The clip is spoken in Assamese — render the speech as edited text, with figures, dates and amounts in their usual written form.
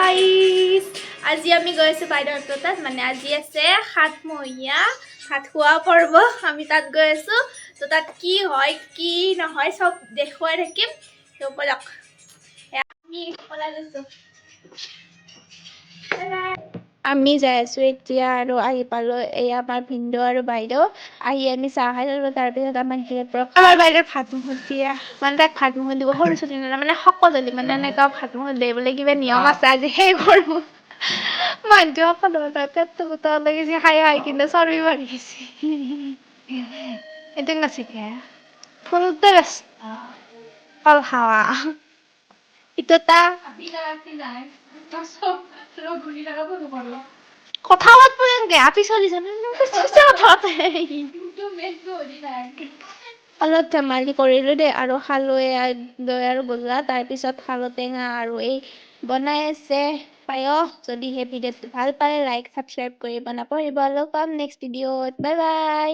গাইস আজি আমি গৈ আছো বাইদেউহঁতৰ তাত মানে আজি আছে সাতমহীয়া ভাত খোৱা পৰ্ব আমি তাত গৈ আছো তো তাত কি হয় কি নহয় সব দেখুৱাই থাকিম তো বলক আমি ওলাই গৈছো আমি যাই আছো এতিয়া আৰু আহি পালো এই আমাৰ ভিনদেউ আৰু বাইদেউ আহি আমি চাহ খাই ললো তাৰপিছত আমাৰ বাইদেউৰ ভাত মুখত দিয়া মানে তাক ভাত মুখত দিব সৰু ছোৱালী মানে সকলোলি মানে এনেকুৱা ভাত মুখত দিয়ে বোলে কিবা নিয়ম আছে আজি সেই কৰো মানুহটো সকলো পেটটো গোটা লাগিছে খাই খাই কিন্তু চৰ্বি বাঢ়ি গৈছে এইটো নাচিকে ফুলতে ব্যস্ত ফল খাৱা ইটো তা কথা পাতব এনকে আপি চলি জানো অলপ ধেমালি কৰিলো দেই আৰু খালো দৈ আৰু গজা তাৰপিছত খালো টেঙা আৰু এই বনাই আছে পায়স যদিহে ভিডিঅ'টো ভাল পালে লাইক সাবস্ক্ৰাইব কৰি বনাব পাৰিব আৰু পাম নেক্সট ভিডিঅ'ত বাই বাই